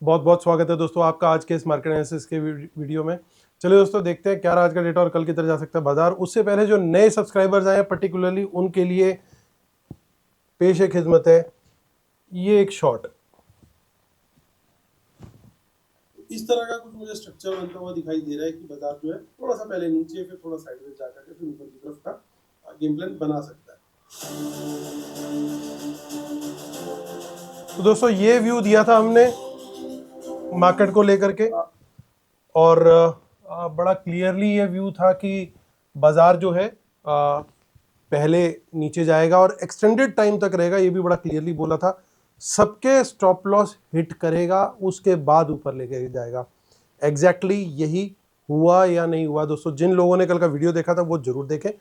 बहुत बहुत स्वागत है दोस्तों आपका आज के इस मार्केट एनालिसिस के वीडियो में। चलिए दोस्तों देखते हैं क्या आज का डेटा और कल की तरह जा सकता है बाजार। उससे पहले जो नए सब्सक्राइबर्स आए हैं पर्टिकुलरली उनके लिए पेश एक खिदमत है, ये एक शॉर्ट इस तरह का कुछ मुझे स्ट्रक्चर बनता हुआ दिखाई दे रहा है कि बाजार जो है थोड़ा सा पहले नीचे फिर थोड़ा साइडवेज जाकर के फिर ऊपर की तरफ का गेम प्लान बना सकता है। तो दोस्तों ये व्यू दिया था हमने मार्केट को लेकर के और बड़ा क्लियरली ये व्यू था कि बाजार जो है पहले नीचे जाएगा और एक्सटेंडेड टाइम तक रहेगा, ये भी बड़ा क्लियरली बोला था। सबके स्टॉप लॉस हिट करेगा उसके बाद ऊपर लेके जाएगा। एग्जैक्टली यही हुआ या नहीं हुआ दोस्तों? जिन लोगों ने कल का वीडियो देखा था वो जरूर देखें।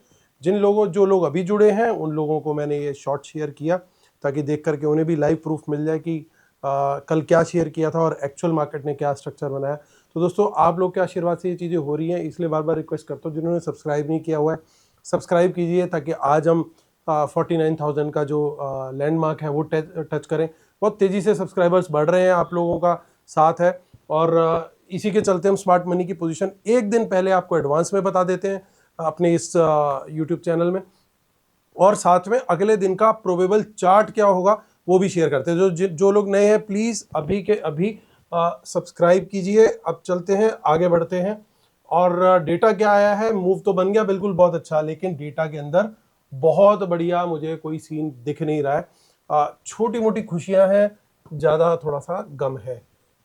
जो लोग अभी जुड़े हैं उन लोगों को मैंने ये शॉर्ट शेयर किया ताकि देख करके उन्हें भी लाइव प्रूफ मिल जाए कि कल क्या शेयर किया था और एक्चुअल मार्केट ने क्या स्ट्रक्चर बनाया। तो दोस्तों आप लोग के आशीर्वाद से ये चीज़ें हो रही हैं, इसलिए बार बार रिक्वेस्ट करता हूँ जिन्होंने सब्सक्राइब नहीं किया हुआ है सब्सक्राइब कीजिए ताकि आज हम 49,000 का जो लैंडमार्क है वो टच करें। बहुत तेज़ी से सब्सक्राइबर्स बढ़ रहे हैं, आप लोगों का साथ है और इसी के चलते हम स्मार्ट मनी की पोजीशन एक दिन पहले आपको एडवांस में बता देते हैं अपने इस यूट्यूब चैनल में, और साथ में अगले दिन का प्रोबेबल चार्ट क्या होगा वो भी शेयर करते हैं। जो लोग नए हैं प्लीज़ अभी के अभी सब्सक्राइब कीजिए। अब चलते हैं, आगे बढ़ते हैं। और डेटा क्या आया है? मूव तो बन गया बिल्कुल बहुत अच्छा, लेकिन डेटा के अंदर बहुत बढ़िया मुझे कोई सीन दिख नहीं रहा है। छोटी मोटी खुशियां हैं, ज़्यादा थोड़ा सा गम है।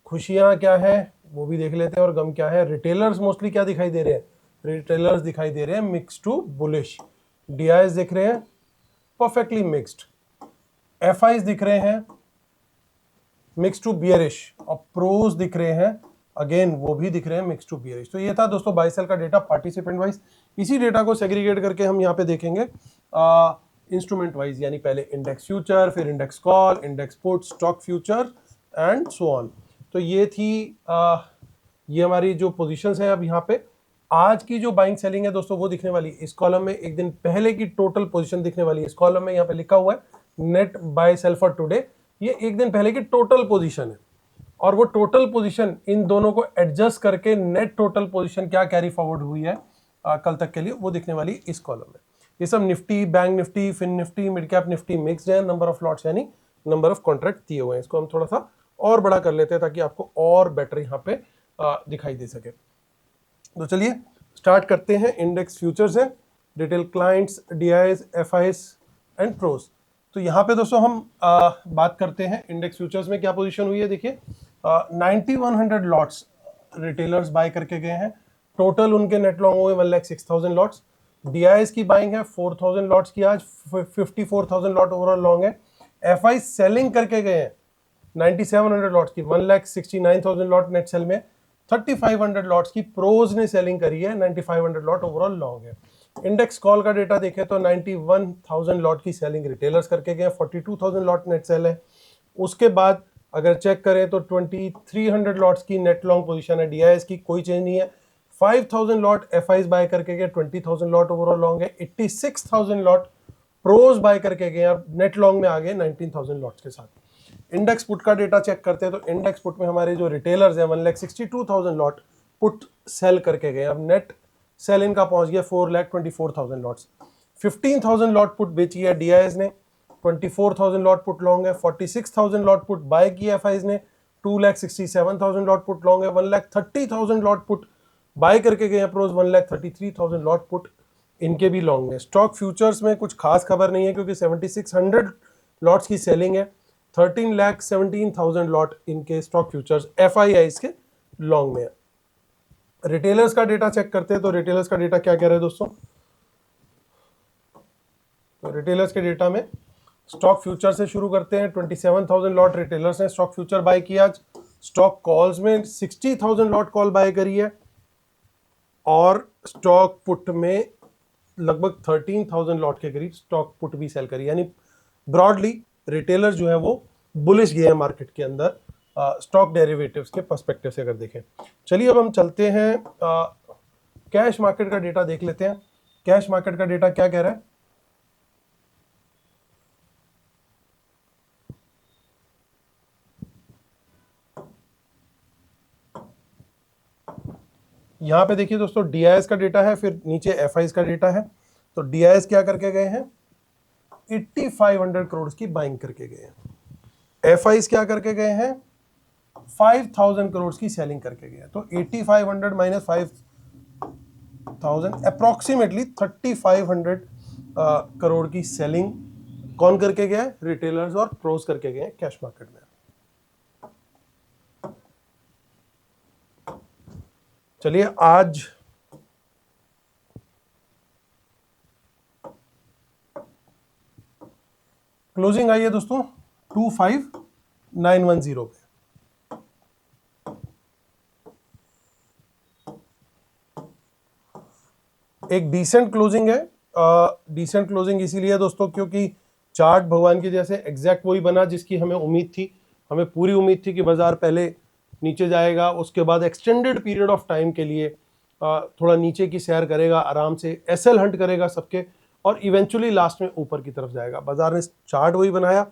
खुशियां क्या है वो भी देख लेते हैं और गम क्या है। रिटेलर्स मोस्टली क्या दिखाई दे रहे हैं? रिटेलर्स दिखाई दे रहे हैं मिक्स टू बुलिश। डीआईएस दिख रहे हैं परफेक्टली मिक्स्ड। एफआईज दिख रहे हैं मिक्स टू बियरिश और प्रोज दिख रहे हैं अगेन वो भी दिख रहे हैं मिक्स टू बियरिश। तो ये था दोस्तों बाय सेल का डेटा पार्टिसिपेंट वाइज। इसी डेटा को सेग्रीगेट करके हम यहाँ पे देखेंगे इंस्ट्रूमेंट वाइज, यानी पहले इंडेक्स फ्यूचर, फिर index call, index put, stock future and so on. तो ये थी ये हमारी जो पोजीशंस हैं। अब यहाँ पे आज की जो बाइंग सेलिंग है दोस्तों वो दिखने वाली है इस कॉलम में। एक दिन पहले की टोटल पोजीशन दिखने वाली है इस कॉलम में। यहाँ पे लिखा हुआ है net buy sell for today, ये एक दिन पहले की टोटल पोजीशन है और वो टोटल पोजीशन इन दोनों को एडजस्ट करके नेट टोटल पोजीशन क्या कैरी फॉरवर्ड हुई है कल तक के लिए वो दिखने वाली इस कॉलम में। ये सब Nifty, bank Nifty, fin Nifty, mid cap Nifty mixed है। नंबर ऑफ लॉट्स यानी नंबर ऑफ कॉन्ट्रैक्ट दिए हुए हैं। इसको हम थोड़ा सा और बड़ा कर लेते हैं ताकि आपको और बेटर यहाँ पे दिखाई दे सके। तो चलिए स्टार्ट करते हैं। इंडेक्स फ्यूचर्स है, retail clients, DIs, FIs and pros. तो यहाँ पे दोस्तों हम बात करते हैं इंडेक्स फ्यूचर्स में क्या पोजीशन हुई है। देखिए 9100 लॉट्स रिटेलर्स बाय करके गए हैं। टोटल उनके नेट लॉन्ग हुए 1,06,000 लॉट्स। डीआईएस की बाइंग है 4,000 लॉट्स की, आज 54,000 लॉट ओवरऑल लॉन्ग है। एफआई सेलिंग करके गए हैं 9700 लॉट्स की, 1,69,000 लॉट नेट सेल में। 3500 लॉट्स की प्रोज ने सेलिंग करी है, 9500 लॉट ओवरऑल लॉन्ग है। इंडेक्स कॉल का डेटा देखें तो 91,000 लॉट की सेलिंग रिटेलर्स करके गए, 42,000 लॉट नेट सेल है। उसके बाद अगर चेक करें तो 2300 लॉट्स की नेट लॉन्ग पोजीशन है डीआईएस की, कोई चेंज नहीं है। 5000 लॉट एफआईज बाय करके गए, 20,000 लॉट ओवरऑल लॉन्ग है। 86,000 लॉट प्रोज बाय करके गए और नेट लॉन्ग में आ गए 19,000 लॉट्स के साथ। इंडेक्स पुट का डेटा चेक करते हैं तो इंडेक्स पुट में हमारे जो रिटेलर्स हैं 1,62,000 लॉट पुट सेल करके गए। अब नेट सेल इन का पहुंच गया 4,24,000 लॉट्स। 15,000 लॉट पुट बेची है डीआईएस ने, 24,000 लॉट पुट लॉन्ग है। 46,000 लॉट पुट बाय किया एफआईज ने, 2,67,000 लॉट पुट लॉन्ग है। 1,30,000 लॉट पुट बाय करके गए प्रोज, 1,33,000 लॉट पुट इनके भी लॉन्ग है। स्टॉक फ्यूचर्स में कुछ खास खबर नहीं है क्योंकि 7,600 लॉट्स की सेलिंग है। 13,17,000 लॉट इनके स्टॉक फ्यूचर्स एफआईआईज के लॉन्ग में है। रिटेलर्स का डेटा चेक करते हैं तो रिटेलर्स का डेटा क्या कह रहा है दोस्तों? तो रिटेलर्स के डेटा में स्टॉक फ्यूचर से शुरू करते हैं। 27,000 लॉट रिटेलर्स ने स्टॉक फ्यूचर बाय किया आज। स्टॉक कॉल्स में 60,000 लॉट कॉल बाय करी है और स्टॉक पुट में लगभग 13,000 लॉट के करीब स्टॉक पुट भी सेल करी, यानी ब्रॉडली रिटेलर जो है वो बुलिश गए हैं मार्केट के अंदर स्टॉक डेरिवेटिव्स के पर्सपेक्टिव से अगर देखें। चलिए अब हम चलते हैं कैश मार्केट का डेटा देख लेते हैं। कैश मार्केट का डेटा क्या कह रहा है? यहाँ पे देखिए दोस्तों DIS का डेटा है, फिर नीचे FIs का डेटा है। तो DIS क्या करके गए हैं, 8500 करोड़ की बाइंग करके गए हैं। FIs क्या करके गए हैं, 5000 करोड़ की सेलिंग करके गए हैं। तो 8500 माइनस 5000 अप्रोक्सीमेटली 3500 करोड़ की सेलिंग कौन करके गया है, रिटेलर्स और प्रोस करके गए हैं कैश मार्केट में। चलिए आज क्लोजिंग आई है दोस्तों 25910 पे। एक डिसेंट क्लोजिंग है। डिसेंट क्लोजिंग इसीलिए दोस्तों क्योंकि चार्ट भगवान के जैसे एग्जैक्ट वही बना जिसकी हमें उम्मीद थी। हमें पूरी उम्मीद थी कि बाजार पहले नीचे जाएगा, उसके बाद एक्सटेंडेड पीरियड ऑफ टाइम के लिए थोड़ा नीचे की सैर करेगा, आराम से एसएल हंट करेगा सबके, और इवेंचुअली लास्ट में ऊपर की तरफ जाएगा। बाजार ने चार्ट वही बनाया,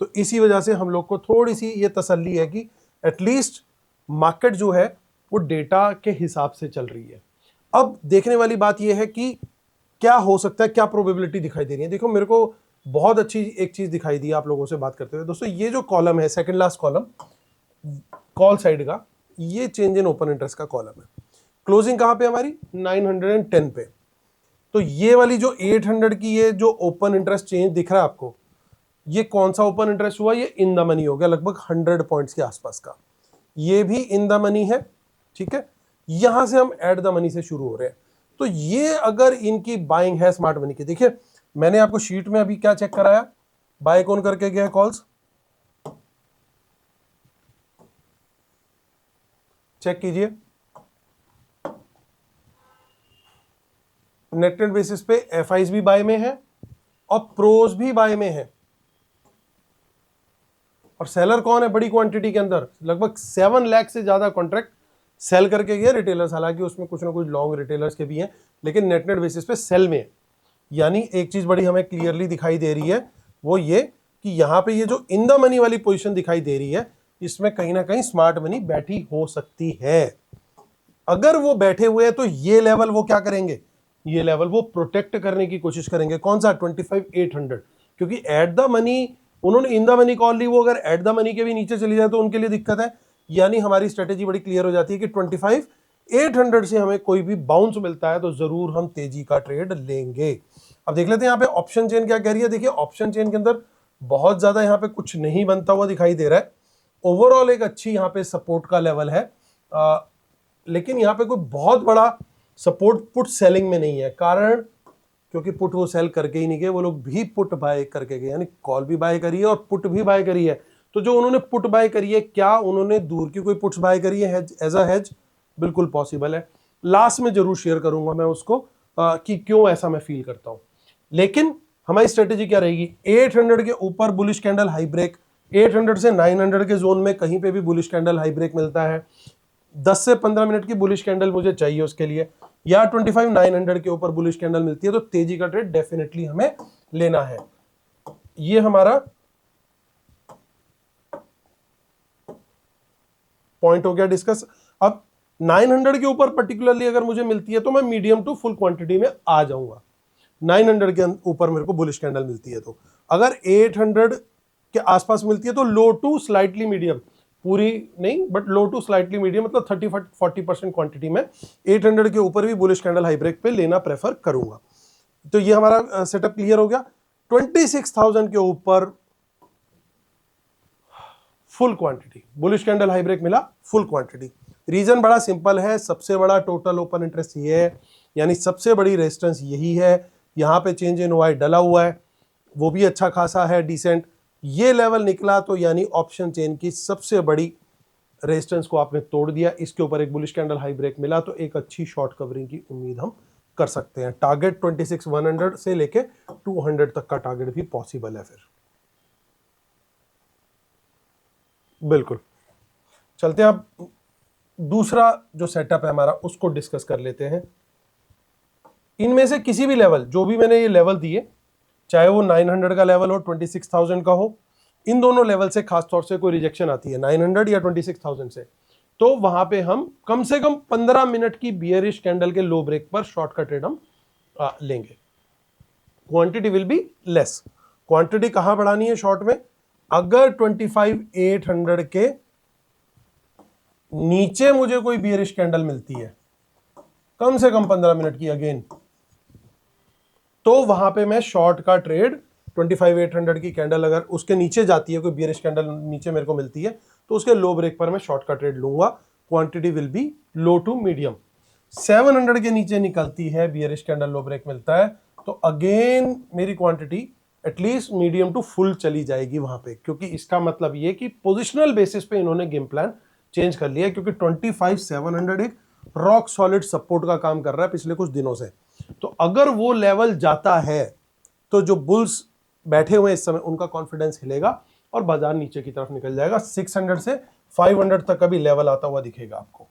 तो इसी वजह से हम लोग को थोड़ी सी ये तसल्ली है कि एटलीस्ट मार्केट जो है वो डेटा के हिसाब से चल रही है। अब देखने वाली बात यह है कि क्या हो सकता है, क्या प्रोबेबिलिटी दिखाई दे रही है। देखो मेरे को बहुत अच्छी एक चीज दिखाई दी आप लोगों से बात करते हुए दोस्तों। ये जो कॉलम है, second last column call side का, ये चेंज इन ओपन इंटरेस्ट का कॉलम है। क्लोजिंग कहां पे हमारी 910 पे। तो ये वाली जो 800 की ये जो ओपन इंटरेस्ट चेंज दिख रहा है आपको, ये कौन सा ओपन इंटरेस्ट हुआ, ये इन द मनी हो गया, लगभग 100 पॉइंट्स के आसपास का। ये भी इन द मनी है, ठीक है। यहां से हम एट द मनी से शुरू हो रहे हैं। तो ये अगर इनकी बाइंग है स्मार्ट मनी की, देखिए मैंने आपको शीट में अभी क्या चेक कराया, बाय कौन करके गया कॉल्स, चेक कीजिए। नेट बेसिस पे FIs भी बाय में है और प्रोज भी बाय में है। और सेलर कौन है बड़ी क्वांटिटी के अंदर, लगभग 7 लाख से ज्यादा कॉन्ट्रैक्ट सेल करके गए रिटेलर्स। हालांकि उसमें कुछ ना कुछ लॉन्ग रिटेलर्स के भी हैं, लेकिन नेट बेसिस पे सेल में है। यानी एक चीज बड़ी हमें क्लियरली दिखाई दे रही है, वो ये कि यहां पे ये जो इन द मनी वाली पोजीशन दिखाई दे रही है, इसमें कहीं ना कहीं स्मार्ट मनी बैठी हो सकती है। अगर वो बैठे हुए हैं तो ये लेवल वो क्या करेंगे, ये लेवल वो प्रोटेक्ट करने की कोशिश करेंगे। कौन सा 25,800, क्योंकि एट द मनी उन्होंने इन द मनी कॉल ली, वो अगर एट द मनी के भी नीचे चली जाए तो उनके लिए दिक्कत है। यानी हमारी स्ट्रेटेजी बड़ी क्लियर हो जाती है कि 25,800 से हमें कोई भी बाउंस मिलता है तो जरूर हम तेजी का ट्रेड लेंगे। अब देख लेते हैं यहाँ पे ऑप्शन चेन क्या कह रही है। देखिए ऑप्शन चेन के अंदर बहुत ज्यादा यहाँ पे कुछ नहीं बनता हुआ दिखाई दे रहा है। ओवरऑल एक अच्छी यहाँ पे सपोर्ट का लेवल है, लेकिन यहाँ पे कोई बहुत बड़ा सपोर्ट पुट सेलिंग में नहीं है। कारण क्योंकि पुट वो सेल करके ही नहीं गए, वो लोग भी पुट बाय करके गए, यानी कॉल भी बाय करी है और पुट भी बाय करी है। तो जो उन्होंने पुट बाय करी है, क्या उन्होंने दूर की कोई पुट्स बाय करी है एज अ हेज, बिल्कुल पॉसिबल है। लास्ट में जरूर शेयर करूंगा मैं उसको कि क्यों ऐसा मैं फील करता हूं। लेकिन हमारी स्ट्रेटेजी क्या रहेगी, 800 के ऊपर बुलिश कैंडल हाई ब्रेक, 800 से 900 के जोन में कहीं पे भी बुलिश कैंडल हाई ब्रेक मिलता है, 10 से 15 मिनट की बुलिश कैंडल मुझे चाहिए उसके लिए, या 25,900 के ऊपर बुलिश कैंडल मिलती है तो तेजी का ट्रेड डेफिनेटली हमें लेना है। ये हमारा पॉइंट हो गया डिस्कस। अब 900 के ऊपर पर्टिकुलरली अगर मुझे मिलती है तो मैं मीडियम टू फुल क्वांटिटी में आ जाऊंगा। 900 के ऊपर मेरे को बुलिश कैंडल मिलती है तो, अगर 800 के आसपास मिलती है तो लो टू स्लाइटली मीडियम, पूरी नहीं but low to slightly medium, मतलब 30-40% क्वांटिटी में 800 के ऊपर भी बुलिश कैंडल हाई ब्रेक पे लेना प्रेफर करूंगा। तो ये हमारा सेटअप क्लियर हो गया। 26,000 के ऊपर full quantity, bullish candle high break मिला, फुल क्वांटिटी। रीजन बड़ा सिंपल है, सबसे बड़ा टोटल ओपन इंटरेस्ट ये है, यानी सबसे बड़ी रेजिस्टेंस यही है। यहाँ पे चेंज इन वाई डला हुआ है, वो भी अच्छा खासा है, डिसेंट। ये लेवल निकला तो यानी ऑप्शन चेन की सबसे बड़ी रेजिस्टेंस को आपने तोड़ दिया। इसके ऊपर एक बुलिश कैंडल हाई ब्रेक मिला तो एक अच्छी शॉर्ट कवरिंग की उम्मीद हम कर सकते हैं। टारगेट 26,100 से लेके 200 तक का टारगेट भी पॉसिबल है फिर। बिल्कुल, चलते हैं अब दूसरा जो सेटअप है हमारा उसको डिस्कस कर लेते हैं। इनमें से किसी भी लेवल, जो भी मैंने ये लेवल दिए, चाहे वो 900 का लेवल हो, 26,000 का हो, इन दोनों लेवल से खास तौर से कोई रिजेक्शन आती है 900 या 26,000 से, तो वहां पे हम कम से कम 15 मिनट की बियरिश कैंडल के लो ब्रेक पर शॉर्ट का ट्रेड हम लेंगे। Quantity will be less. Quantity कहां बढ़ानी है शॉर्ट में? अगर 25,800 के नीचे मुझे कोई बियरिश कैंडल मिलती है कम से कम 15 मिनट की अगेन, तो वहां पे मैं शॉर्ट का ट्रेड 25,800 की कैंडल अगर उसके नीचे जाती है, कोई बियरिश कैंडल नीचे मेरे को मिलती है, तो उसके लो ब्रेक पर मैं शॉर्ट का ट्रेड लूंगा। Quantity will be low to medium. 700 के नीचे निकलती है, बियरिश कैंडल लो ब्रेक मिलता है, तो अगेन मेरी quantity at least medium to full चली जाएगी वहां पे, क्योंकि इसका मतलब ये कि पोजिशनल बेसिस पे इन्होंने गेम प्लान चेंज कर लिया है, क्योंकि 25,700 एक रॉक सॉलिड सपोर्ट का काम कर रहा है पिछले कुछ दिनों से। तो अगर वो लेवल जाता है तो जो बुल्स बैठे हुए इस समय उनका कॉन्फिडेंस हिलेगा और बाजार नीचे की तरफ निकल जाएगा। 600 से 500 तक का भी लेवल आता हुआ दिखेगा आपको,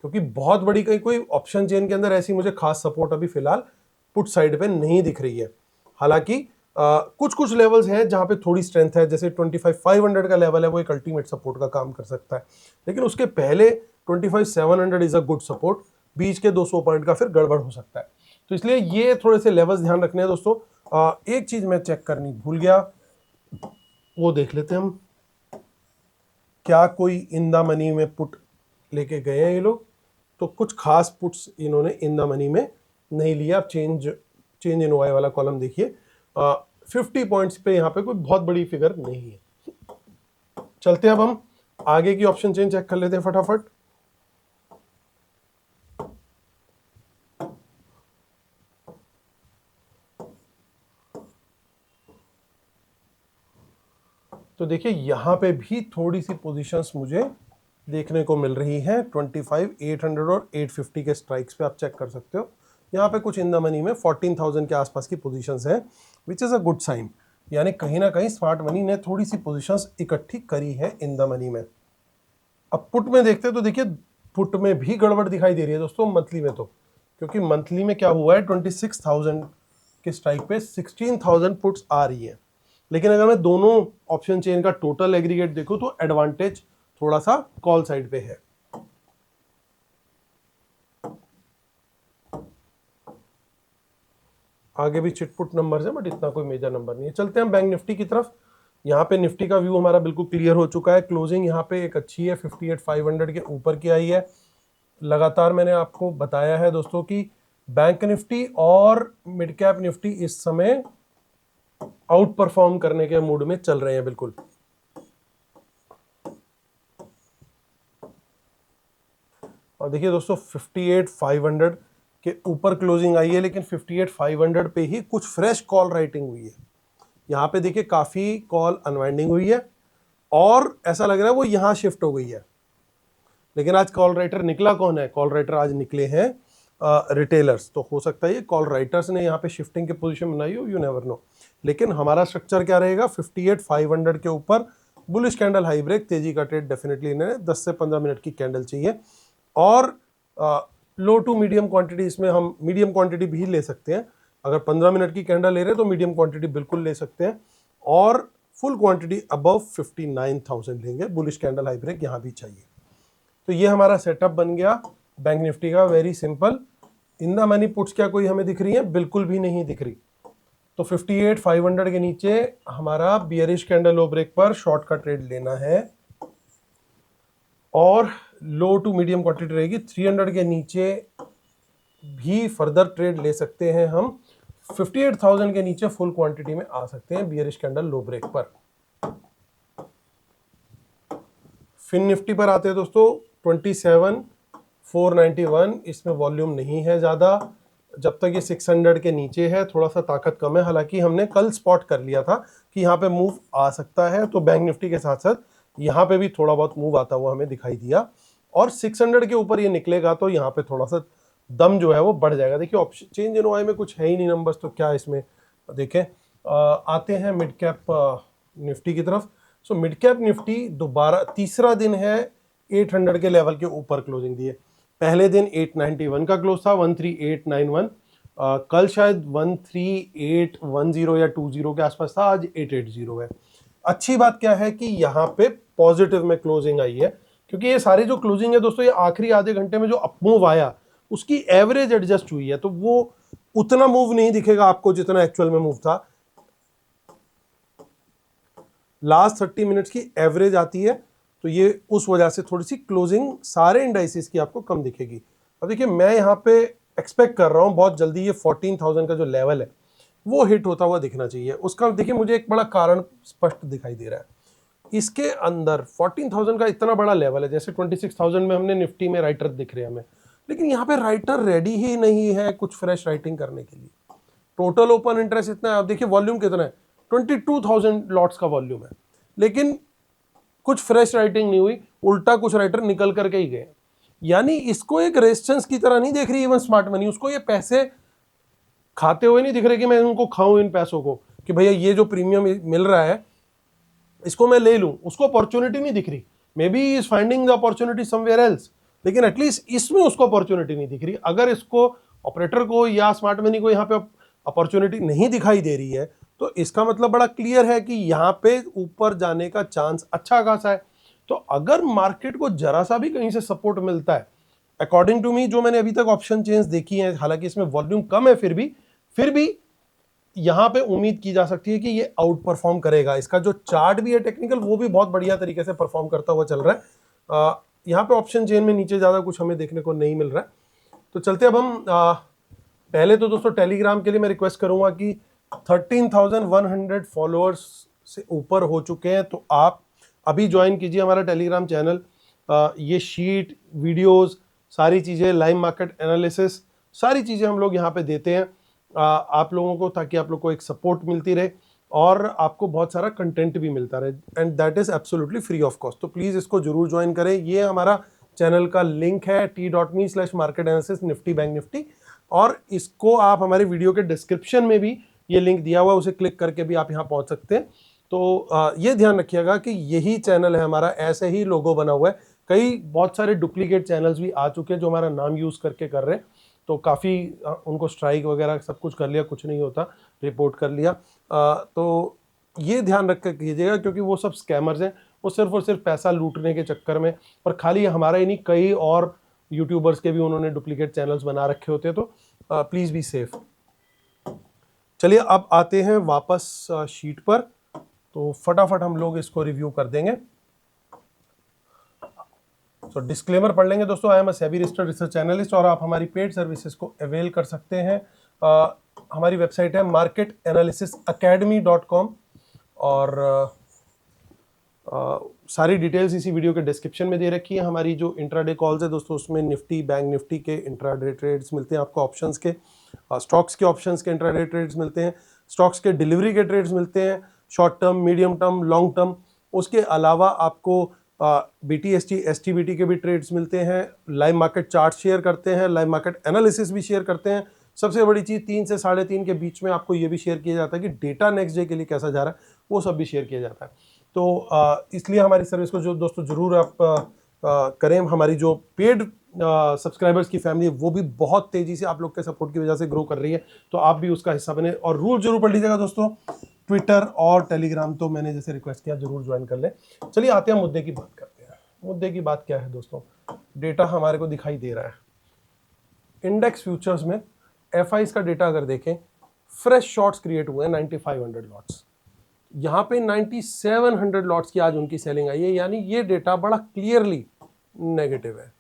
क्योंकि बहुत बड़ी कोई ऑप्शन चेन के अंदर ऐसी मुझे खास सपोर्ट अभी फिलहाल पुट साइड पे नहीं दिख रही है। हालांकि कुछ कुछ लेवल्स हैं जहां पे थोड़ी स्ट्रेंथ है, जैसे 25,500 का लेवल है, वो एक अल्टीमेट सपोर्ट का काम कर सकता है, लेकिन उसके पहले 25,700 इज अ गुड सपोर्ट। बीच के 200 पॉइंट का फिर गड़बड़ हो सकता है, तो इसलिए ये थोड़े से लेवल्स ध्यान रखने हैं दोस्तों। एक चीज मैं चेक करनी भूल गया, वो देख लेते हैं हम, क्या कोई इन द मनी में पुट लेके गए हैं ये लोग? तो कुछ खास पुट्स इन्होंने इन द मनी में नहीं लिया। आप चेंज इन ओआई वाला कॉलम देखिए, 50 पॉइंट्स पे यहाँ पे कोई बहुत बड़ी फिगर नहीं है। चलते हैं अब हम आगे की ऑप्शन चेन चेक कर लेते हैं फटाफट। तो देखिए यहां पे भी थोड़ी सी पोजीशंस मुझे देखने को मिल रही हैं। 25,800 और 850 के स्ट्राइक्स पे आप चेक कर सकते हो। यहाँ पे कुछ इन द मनी में 14,000 के आसपास की पोजीशंस हैं, which is a good sign. यानी कहीं ना कहीं स्मार्ट मनी ने थोड़ी सी पोजीशंस इकट्ठी करी है इन द मनी में। अब पुट में देखते हैं तो देखिए पुट में भी गड़बड़ दिखाई दे रही है दोस्तों मंथली में, तो क्योंकि मंथली में क्या हुआ है, 26,000 के स्ट्राइक पे 16,000 पुट्स आ रही है। लेकिन अगर मैं दोनों ऑप्शन चेन का टोटल एग्रीगेट देखूं तो एडवांटेज थोड़ा सा कॉल साइड पे है। आगे भी चिटपुट नंबर्स है, बट इतना कोई मेजर नंबर नहीं है। चलते हैं बैंक निफ्टी की तरफ। यहाँ पे निफ्टी का व्यू हमारा बिल्कुल क्लियर हो चुका है। क्लोजिंग यहाँ पे एक अच्छी है, 58,500 के ऊपर की आई है। लगातार मैंने आपको बताया है दोस्तों कि बैंक निफ्टी और मिड कैप निफ्टी इस समय आउट परफॉर्म करने के मूड में चल रहे हैं बिल्कुल। और देखिए दोस्तों 58,500 के ऊपर क्लोजिंग आई है, लेकिन 58,500 पे ही कुछ फ्रेश कॉल राइटिंग हुई है। यहाँ पे देखिए काफी कॉल अनवाइंडिंग हुई है और ऐसा लग रहा है वो यहाँ शिफ्ट हो गई है। लेकिन आज कॉल राइटर निकला कौन है? कॉल राइटर आज निकले हैं रिटेलर्स। तो हो सकता है ये कॉल राइटर्स ने यहाँ पे शिफ्टिंग की पोजीशन बनाई हो, यू नेवर नो। लेकिन हमारा स्ट्रक्चर क्या रहेगा? 58,500 के ऊपर बुलिश कैंडल हाई ब्रेक, तेजी का ट्रेड डेफिनेटली इन्हें 10 से 15 मिनट की कैंडल चाहिए। और लो टू मीडियम क्वांटिटी, इसमें हम मीडियम क्वांटिटी भी ले सकते हैं। अगर 15 मिनट की कैंडल ले रहे हैं तो मीडियम क्वांटिटी बिल्कुल ले सकते हैं, और फुल क्वांटिटी अबव 59,000 लेंगे। बुलिश कैंडल हाई ब्रेक यहाँ भी चाहिए। तो ये हमारा सेटअप बन गया बैंक निफ्टी का, very simple. In the money puts क्या कोई हमें दिख रही है? बिल्कुल भी नहीं दिख रही। तो 58,500 के नीचे हमारा बियरिश कैंडल लो ब्रेक पर शॉर्ट का ट्रेड लेना है, और लो टू मीडियम क्वांटिटी रहेगी। 300 के नीचे भी फर्दर ट्रेड ले सकते हैं हम। 58,000 के नीचे फुल क्वांटिटी में आ सकते हैं बियरिश कैंडल लो ब्रेक पर। फिन निफ्टी पर आते हैं दोस्तों, 27,491, इसमें वॉल्यूम नहीं है ज़्यादा। जब तक ये 600 के नीचे है थोड़ा सा ताकत कम है। हालांकि हमने कल स्पॉट कर लिया था कि यहाँ पे मूव आ सकता है, तो बैंक निफ्टी के साथ साथ यहाँ पे भी थोड़ा बहुत मूव आता हुआ हमें दिखाई दिया। और 600 के ऊपर ये निकलेगा तो यहाँ पे थोड़ा सा दम जो है वो बढ़ जाएगा। देखिए ऑप्शन चेंज इन ओआई में कुछ है ही नहीं नंबर्स, तो क्या इसमें देखें। आते हैं मिड कैप निफ्टी की तरफ। सो मिड कैप निफ्टी दोबारा तीसरा दिन है 800 के लेवल के ऊपर क्लोजिंग दी है। पहले दिन 891 का क्लोज था, 13891। कल शायद 13810 या 20 के आसपास था, आज 880 है। अच्छी बात क्या है कि यहाँ पे पॉजिटिव में क्लोजिंग आई है, क्योंकि ये सारे जो क्लोजिंग है दोस्तों, ये आखिरी आधे घंटे में जो अपमूव आया उसकी एवरेज एडजस्ट हुई है, तो वो उतना मूव नहीं दिखेगा आपको जितना एक्चुअल में मूव था। लास्ट 30 मिनट्स की एवरेज आती है, तो ये उस वजह से थोड़ी सी क्लोजिंग सारे इंडाइसिस की आपको कम दिखेगी। अब देखिए, मैं यहाँ पे एक्सपेक्ट कर रहा हूँ बहुत जल्दी ये 14,000 का जो लेवल है वो हिट होता हुआ दिखना चाहिए। उसका देखिए मुझे एक बड़ा कारण स्पष्ट दिखाई दे रहा है। इसके अंदर 14,000 का इतना बड़ा लेवल है, जैसे 26,000 में हमने निफ्टी में राइटर दिख रहे हैं हमें, लेकिन यहाँ पे राइटर रेडी ही नहीं है कुछ फ्रेश राइटिंग करने के लिए। टोटल ओपन इंटरेस्ट इतना है, आप देखिए वॉल्यूम कितना है, 22,000 लॉट्स का वॉल्यूम है, लेकिन कुछ फ्रेश राइटिंग नहीं हुई, उल्टा कुछ राइटर निकल करके ही गए। यानी इसको एक रेजिस्टेंस की तरह नहीं देख रही इवन स्मार्ट मनी, उसको ये पैसे खाते हुए नहीं दिख रहे कि मैं उनको खाऊं इन पैसों को, कि भैया ये जो प्रीमियम मिल रहा है इसको मैं ले लूं। उसको अपॉर्चुनिटी नहीं दिख रही, may be is finding the opportunity somewhere else, लेकिन एटलीस्ट इसमें उसको अपॉर्चुनिटी नहीं दिख रही। अगर इसको ऑपरेटर को या स्मार्ट मनी को यहाँ पे अपॉर्चुनिटी नहीं दिखाई दे रही है, तो इसका मतलब बड़ा क्लियर है कि यहाँ पे ऊपर जाने का चांस अच्छा खासा है। तो अगर मार्केट को जरा सा भी कहीं से सपोर्ट मिलता है, अकॉर्डिंग टू मी, जो मैंने अभी तक ऑप्शन चेंज देखी है, हालांकि इसमें वॉल्यूम कम है, फिर भी यहां पे उम्मीद की जा सकती है कि ये आउट परफॉर्म करेगा। इसका जो चार्ट भी है टेक्निकल, वो भी बहुत बढ़िया तरीके से परफॉर्म करता हुआ चल रहा है। यहाँ पे ऑप्शन चेन में नीचे ज्यादा कुछ हमें देखने को नहीं मिल रहा है। तो चलते अब हम पहले तो दोस्तों टेलीग्राम के लिए मैं रिक्वेस्ट करूंगा कि 13,100 फॉलोअर्स से ऊपर हो चुके हैं, तो आप अभी ज्वाइन कीजिए हमारा टेलीग्राम चैनल। ये शीट, वीडियोस, सारी चीज़ें, लाइव मार्केट एनालिसिस, सारी चीज़ें हम लोग यहाँ पे देते हैं आप लोगों को, ताकि आप लोग को एक सपोर्ट मिलती रहे और आपको बहुत सारा कंटेंट भी मिलता रहे, and that is absolutely free of cost. तो प्लीज़ इसको जरूर ज्वाइन करें। ये हमारा चैनल का लिंक है t.me/market analysis nifty bank Nifty, और इसको आप हमारे वीडियो के डिस्क्रिप्शन में भी ये लिंक दिया हुआ है, उसे क्लिक करके भी आप यहाँ पहुँच सकते हैं। तो ये ध्यान रखिएगा कि यही चैनल है हमारा, ऐसे ही लोगो बना हुआ है। कई बहुत सारे डुप्लीकेट चैनल्स भी आ चुके हैं जो हमारा नाम यूज़ करके कर रहे हैं, तो काफ़ी उनको स्ट्राइक वगैरह सब कुछ कर लिया, कुछ नहीं होता, रिपोर्ट कर लिया। तो ये ध्यान रख कर कीजिएगा, क्योंकि वो सब स्कैमर्स हैं, वो सिर्फ और सिर्फ पैसा लूटने के चक्कर में, और खाली हमारा ही नहीं, कई और यूट्यूबर्स के भी उन्होंने डुप्लीकेट चैनल्स बना रखे होते हैं। तो प्लीज़ बी सेफ। चलिए अब आते हैं वापस शीट पर, तो फटाफट हम लोग इसको रिव्यू कर देंगे। तो डिस्क्लेमर पढ़ लेंगे दोस्तों। I am a SEBI registered research analyst, और आप हमारी पेड सर्विसेज को अवेल कर सकते हैं। हमारी वेबसाइट है marketanalysizacademy.com, और सारी डिटेल्स इसी वीडियो के डिस्क्रिप्शन में दे रखी है। हमारी जो इंट्राडे कॉल्स है दोस्तों, उसमें निफ्टी, बैंक निफ्टी के इंट्राडे ट्रेड्स मिलते हैं आपको, ऑप्शंस के, स्टॉक्स के ऑप्शंस के इंट्राडे ट्रेड्स मिलते हैं, स्टॉक्स के डिलीवरी के ट्रेड्स मिलते हैं, short term, medium term, long term. उसके अलावा आपको BTST, STBT के भी ट्रेड्स मिलते हैं, लाइव मार्केट चार्ट शेयर करते हैं, लाइव मार्केट एनालिसिस भी शेयर करते हैं। सबसे बड़ी चीज़ 3 से 3.5 के बीच में आपको ये भी शेयर किया जाता है कि डेटा नेक्स्ट डे के लिए कैसा जा रहा है, वो सब भी शेयर किया जाता है। तो इसलिए हमारी सर्विस को जो दोस्तों ज़रूर आप करें। हमारी जो पेड सब्सक्राइबर्स की फैमिली है वो भी बहुत तेज़ी से आप लोग के सपोर्ट की वजह से ग्रो कर रही है, तो आप भी उसका हिस्सा बने, और रूल जरूर पढ़ लीजिएगा दोस्तों। ट्विटर और टेलीग्राम तो मैंने जैसे रिक्वेस्ट किया, जरूर ज्वाइन कर लें। चलिए आते हैं मुद्दे की बात करते हैं। मुद्दे की बात क्या है दोस्तों, डेटा हमारे को दिखाई दे रहा है। इंडेक्स फ्यूचर्स में FIs का डेटा अगर देखें, फ्रेश शॉर्ट्स क्रिएट हुए हैं 9500 लॉट्स, यहाँ पे 9700 लॉट्स की आज उनकी सेलिंग आई है, यानी ये डेटा बड़ा क्लियरली नेगेटिव है।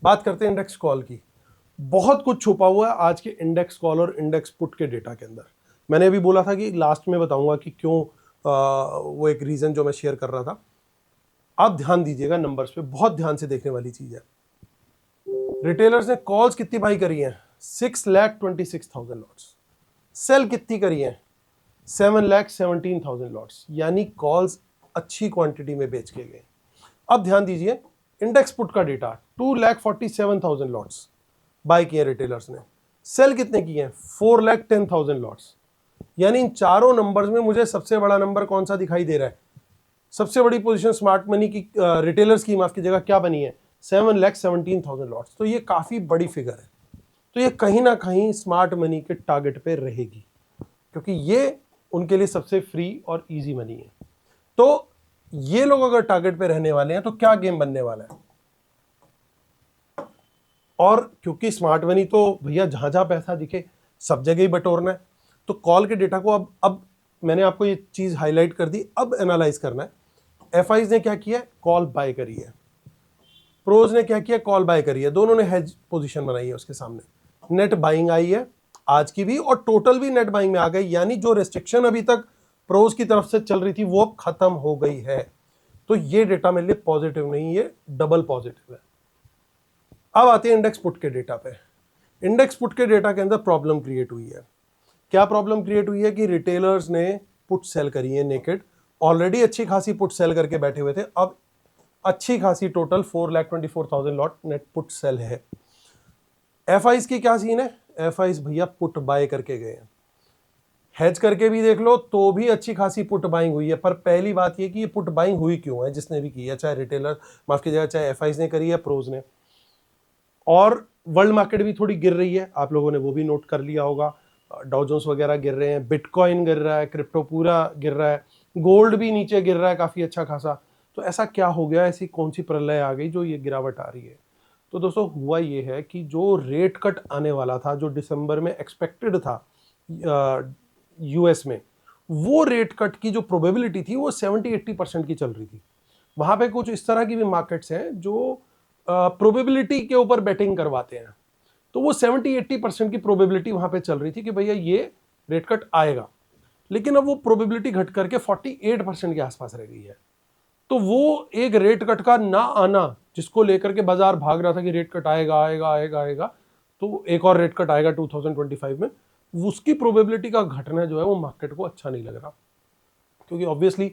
बात करते हैं इंडेक्स कॉल की। बहुत कुछ छुपा हुआ है आज के इंडेक्स कॉल और इंडेक्स पुट के डेटा के अंदर। मैंने अभी बोला था कि लास्ट में बताऊंगा कि क्यों, वो एक रीजन जो मैं शेयर कर रहा था। आप ध्यान दीजिएगा नंबर्स पे, बहुत ध्यान से देखने वाली चीज है। रिटेलर्स ने कॉल्स कितनी बाई करी हैं? 6,26,000 लॉट्स। सेल कितनी करी हैं? 7,17,000 लॉट्स, यानी कॉल्स अच्छी क्वांटिटी में बेच के गए। अब ध्यान दीजिए, इंडेक्स पुट का डेटा 2,47,000 लॉट्स बाय किए रिटेलर्स ने, सेल कितने किए हैं? 4,10,000 लॉट्स। यानी इन चारों नंबर्स में मुझे सबसे बड़ा नंबर कौन सा दिखाई दे रहा है? सबसे बड़ी पोजीशन स्मार्ट मनी की, रिटेलर्स की माफ कीजिएगा, क्या बनी है? 7,17,000 लॉट्स। तो ये काफी बड़ी फिगर है, तो ये कहीं ना कहीं स्मार्ट मनी के टारगेट पे रहेगी, क्योंकि ये उनके लिए सबसे फ्री और इजी मनी है। तो ये लोग अगर टारगेट पे रहने वाले हैं तो क्या गेम बनने वाला है। और क्योंकि स्मार्ट मनी तो भैया जहां जहां पैसा दिखे सब जगह ही बटोरना है, तो कॉल के डेटा को अब मैंने आपको ये चीज हाईलाइट कर दी, अब एनालाइज करना है। एफआईज ने क्या किया, कॉल बाय करी है, प्रोज ने क्या किया, कॉल बाय करी है, दोनों ने हेज पोजीशन बनाई है उसके सामने। नेट बाइंग आई है आज की भी, और टोटल भी नेट बाइंग में आ गई, यानी जो रेस्ट्रिक्शन अभी तक प्रोज की तरफ से चल रही थी वो अब खत्म हो गई है। तो ये डेटा मेरे लिए पॉजिटिव नहीं, ये डबल पॉजिटिव है। अब आते हैं इंडेक्स पुट के डेटा पे। इंडेक्स पुट के डेटा के अंदर प्रॉब्लम क्रिएट हुई है। क्या प्रॉब्लम क्रिएट हुई है कि रिटेलर्स ने पुट सेल करी है नेकेड, ऑलरेडी अच्छी खासी पुट सेल करके बैठे हुए थे, अब अच्छी खासी total 4,24,000 lot net put sell है। एफआईज की क्या सीन है, एफआईज भैया पुट बाय करके गए हैं, हेज करके भी देख लो तो भी अच्छी खासी पुट बाइंग हुई है। पर पहली बात ये कि ये पुट बाइंग हुई क्यों है, जिसने भी की है, चाहे रिटेलर माफ कीजिएगा, चाहे एफआईज ने करी है, प्रोज ने। और वर्ल्ड मार्केट भी थोड़ी गिर रही है, आप लोगों ने वो भी नोट कर लिया होगा, डाउ जोन्स वगैरह गिर रहे हैं, बिटकॉइन गिर रहा है, क्रिप्टो पूरा गिर रहा है, गोल्ड भी नीचे गिर रहा है काफी अच्छा खासा। तो ऐसा क्या हो गया, ऐसी कौन सी प्रलय आ गई जो ये गिरावट आ रही है। तो दोस्तों हुआ ये है कि जो रेट कट आने वाला था, जो दिसंबर में एक्सपेक्टेड था यूएस में, वो रेट कट की जो प्रोबेबिलिटी थी वो 70-80% की चल रही थी। वहां पे कुछ इस तरह की भी मार्केट्स हैं जो प्रोबेबिलिटी के ऊपर बेटिंग करवाते हैं, तो वो 70-80% की प्रोबेबिलिटी वहां पे चल रही थी कि भैया ये रेट कट आएगा, लेकिन अब वो प्रोबेबिलिटी घट करके 48% के आसपास रह गई है। तो वो एक रेट कट का ना आना, जिसको लेकर के बाजार भाग रहा था कि रेट कट आएगा आएगा आएगा आएगा, तो एक और रेट कट आएगा 2025 में, उसकी प्रोबेबिलिटी का घटना जो है वो मार्केट को अच्छा नहीं लग रहा। क्योंकि ऑब्वियसली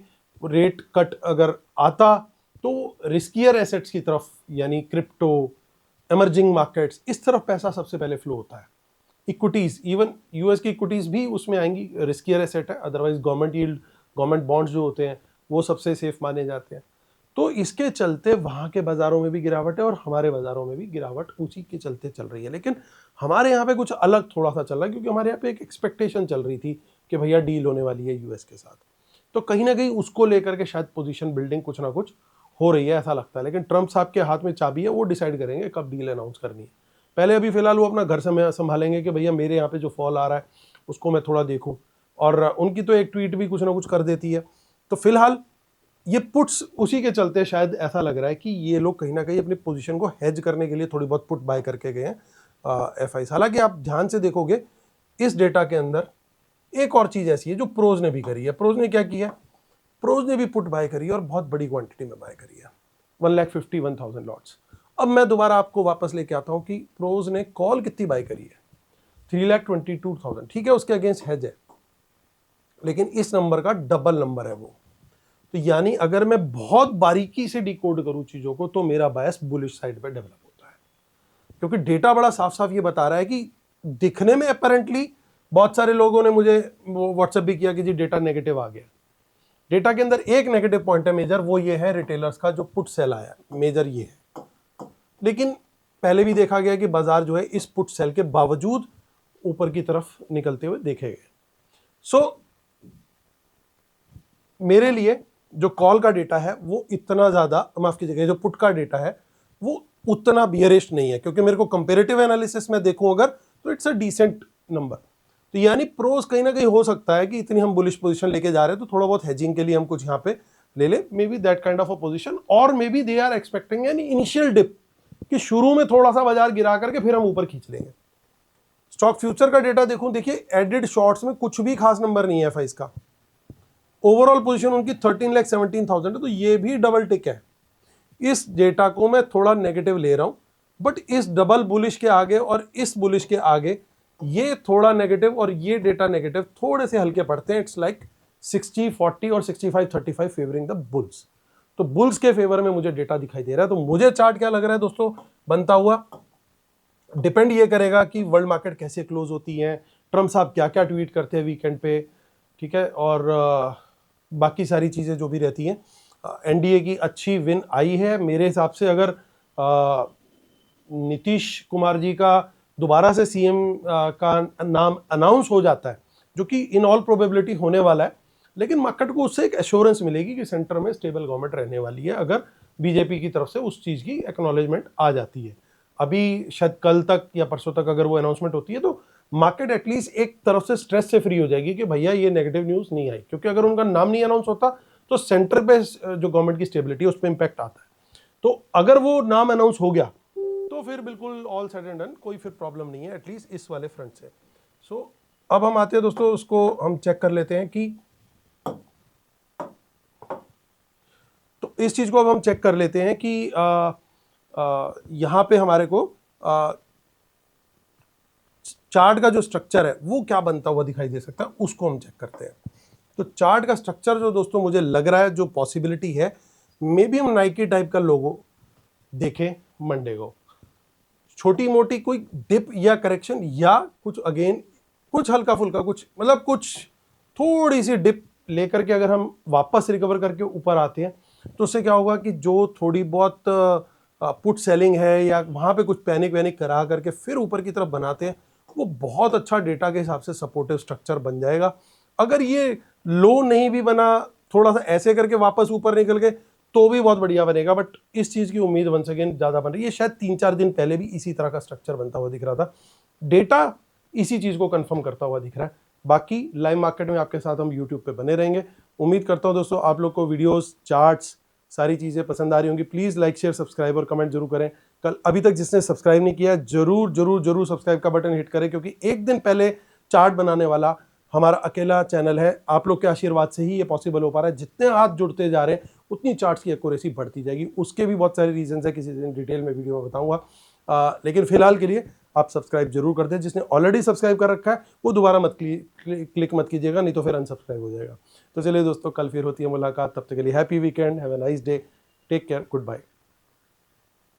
रेट कट अगर आता तो रिस्कियर एसेट्स की तरफ, यानी क्रिप्टो, एमर्जिंग मार्केट्स, इस तरफ पैसा सबसे पहले फ्लो होता है। इक्विटीज, इवन यूएस की इक्विटीज भी उसमें आएंगी, रिस्कियर एसेट है। Otherwise government yield, government bonds जो होते हैं वो सबसे सेफ माने जाते हैं। तो इसके चलते वहां के बाजारों में भी गिरावट है और हमारे बाजारों में भी गिरावट उसी के चलते चल रही है। लेकिन हमारे यहाँ पे कुछ अलग थोड़ा सा चल रहा है, क्योंकि हमारे यहाँ पे एक एक्सपेक्टेशन चल रही थी कि भैया डील होने वाली है यूएस के साथ, तो कहीं ना कहीं उसको लेकर के शायद पोजीशन बिल्डिंग कुछ ना कुछ हो रही है, ऐसा लगता है। लेकिन ट्रम्प साहब के हाथ में चाबी है, वो डिसाइड करेंगे कब डील अनाउंस करनी है। पहले अभी फिलहाल वो अपना घर संभालेंगे कि भैया मेरे यहाँ पे जो फॉल आ रहा है उसको मैं थोड़ा देखूं, और उनकी तो एक ट्वीट भी कुछ ना कुछ कर देती है। तो फिलहाल ये पुट्स उसी के चलते शायद ऐसा लग रहा है कि ये लोग कहीं ना कहीं अपनी पोजीशन को हेज करने के लिए थोड़ी बहुत पुट बाय करके गए हैं एफआई। हालांकि आप ध्यान से देखोगे इस डेटा के अंदर एक और चीज ऐसी है जो प्रोज ने भी करी है। प्रोज ने क्या किया, प्रोज ने भी पुट बाय करी है और बहुत बड़ी क्वांटिटी में बाय करी है, 1,51,000 लॉट्स। अब मैं दोबारा आपको वापस लेके आता हूं कि प्रोज ने कॉल कितनी बाय करी है, 3,22,000। ठीक है, उसके अगेंस्ट हेज है, लेकिन इस नंबर का डबल नंबर है वो। तो यानी अगर मैं बहुत बारीकी से डिकोड करूं चीजों को तो मेरा बायस बुलिश साइड पे डेवलप होता है, क्योंकि डेटा बड़ा साफ साफ ये बता रहा है कि दिखने में अपेरेंटली बहुत सारे लोगों ने मुझे व्हाट्सएप भी किया कि जी डेटा नेगेटिव आ गया। डेटा के अंदर एक नेगेटिव पॉइंट है मेजर, वो ये है रिटेलर्स का जो पुट सेल आया, मेजर ये है। लेकिन पहले भी देखा गया कि बाजार जो है इस पुट सेल के बावजूद ऊपर की तरफ निकलते हुए देखे गए। सो मेरे लिए जो कॉल का डेटा है वो इतना ज्यादा, माफ कीजिएगा, जो पुट का डेटा है वो उतना बियरिश नहीं है, क्योंकि मेरे को कंपेरेटिव एनालिसिस में देखूं अगर तो इट्स अ डिसेंट नंबर। तो यानी प्रोज कहीं ना कहीं हो सकता है कि इतनी हम बुलिश पोजीशन लेके जा रहे हैं तो थोड़ा बहुत हेजिंग के लिए हम कुछ यहाँ पे ले ले, maybe that kind of a position, और maybe they are expecting an initial dip कि शुरू में थोड़ा सा बाजार गिरा करके फिर हम ऊपर खींच लेंगे। स्टॉक फ्यूचर का डेटा देखूं, देखिए एडेड शॉर्ट्स में कुछ भी खास नंबर नहीं है एफआईज का। ओवरऑल पोजीशन उनकी 13,17,000 है, तो ये भी डबल टिक है। इस डेटा को मैं थोड़ा नेगेटिव ले रहा हूं, बट इस डबल बुलिश के आगे और इस बुलिश के आगे ये थोड़ा नेगेटिव और ये डेटा नेगेटिव थोड़े से हल्के पड़ते हैं। इट्स लाइक 60-40 और 65-35 फेवरिंग द बुल्स। तो बुल्स के फेवर में मुझे डेटा दिखाई दे रहा है। तो मुझे चार्ट क्या लग रहा है दोस्तों बनता हुआ, डिपेंड ये करेगा कि वर्ल्ड मार्केट कैसे क्लोज होती है, ट्रम्प साहब क्या क्या ट्वीट करते हैं वीकेंड पे, ठीक है, और बाकी सारी चीज़ें जो भी रहती हैं। एनडीए की अच्छी विन आई है मेरे हिसाब से। अगर नीतीश कुमार जी का दोबारा से सीएम का नाम अनाउंस हो जाता है, जो कि इन ऑल प्रोबेबिलिटी होने वाला है, लेकिन मार्केट को उससे एक एश्योरेंस मिलेगी कि सेंटर में स्टेबल गवर्नमेंट रहने वाली है अगर बीजेपी की तरफ से उस चीज़ की एक्नॉलेजमेंट आ जाती है। अभी शायद कल तक या परसों तक अगर वो अनाउंसमेंट होती है तो मार्केट एटलीस्ट एक तरफ से स्ट्रेस से फ्री हो जाएगी कि भैया ये नेगेटिव न्यूज़ नहीं आई, क्योंकि अगर उनका नाम नहीं अनाउंस होता तो सेंटर पे जो गवर्नमेंट की स्टेबिलिटी है उस पर इंपैक्ट आता है। तो अगर वो नाम अनाउंस हो गया तो फिर बिल्कुल ऑल सेड एंड डन, कोई फिर प्रॉब्लम नहीं है एटलीस्ट इस वाले फ्रंट से। सो अब हम आते हैं दोस्तों, उसको हम चेक कर लेते हैं कि तो इस चीज को अब हम चेक कर लेते हैं कि यहां पे हमारे को चार्ट का जो स्ट्रक्चर है वो क्या बनता हुआ दिखाई दे सकता है, उसको हम चेक करते हैं। तो चार्ट का स्ट्रक्चर जो दोस्तों मुझे लग रहा है जो पॉसिबिलिटी है, मे बी हम नाइकी टाइप का लोगो देखें मंडे को, छोटी मोटी कोई डिप या करेक्शन या कुछ अगेन कुछ हल्का फुल्का कुछ मतलब कुछ थोड़ी सी डिप लेकर के अगर हम वापस रिकवर करके ऊपर आते हैं तो उससे क्या होगा कि जो थोड़ी बहुत पुट सेलिंग है या वहां पे कुछ पैनिक वैनिक करा करके फिर ऊपर की तरफ बनाते हैं, वो बहुत अच्छा डेटा के हिसाब से सपोर्टिव स्ट्रक्चर बन जाएगा। अगर ये लो नहीं भी बना, थोड़ा सा ऐसे करके वापस ऊपर निकल गए तो भी बहुत बढ़िया बनेगा, बट इस चीज़ की उम्मीद वंस अगेन ज़्यादा बन रही है। शायद 3-4 दिन पहले भी इसी तरह का स्ट्रक्चर बनता हुआ दिख रहा था, डेटा इसी चीज़ को कंफर्म करता हुआ दिख रहा है। बाकी लाइव मार्केट में आपके साथ हम यूट्यूब पे बने रहेंगे। उम्मीद करता हूँ दोस्तों आप लोग को वीडियोस, चार्ट्स, सारी चीज़ें पसंद आ रही होंगी। प्लीज़ लाइक, शेयर, सब्सक्राइब और कमेंट जरूर करें। कल अभी तक जिसने सब्सक्राइब नहीं किया जरूर जरूर जरूर सब्सक्राइब का बटन हिट करें, क्योंकि एक दिन पहले चार्ट बनाने वाला हमारा अकेला चैनल है। आप लोग के आशीर्वाद से ही ये पॉसिबल हो पा रहा है। जितने हाथ जुड़ते जा रहे हैं उतनी चार्ट्स की एक्यूरेसी बढ़ती जाएगी। उसके भी बहुत सारे रीजंस है, किसी दिन डिटेल में वीडियो में बताऊंगा। लेकिन फिलहाल के लिए आप सब्सक्राइब जरूर कर दें। जिसने ऑलरेडी सब्सक्राइब कर रखा है वो दोबारा मत क्लिक मत कीजिएगा, नहीं तो फिर अनसब्सक्राइब हो जाएगा। तो चलिए दोस्तों, कल फिर होती है मुलाकात। तब तक के लिए happy weekend, have a nice day, take care, good bye.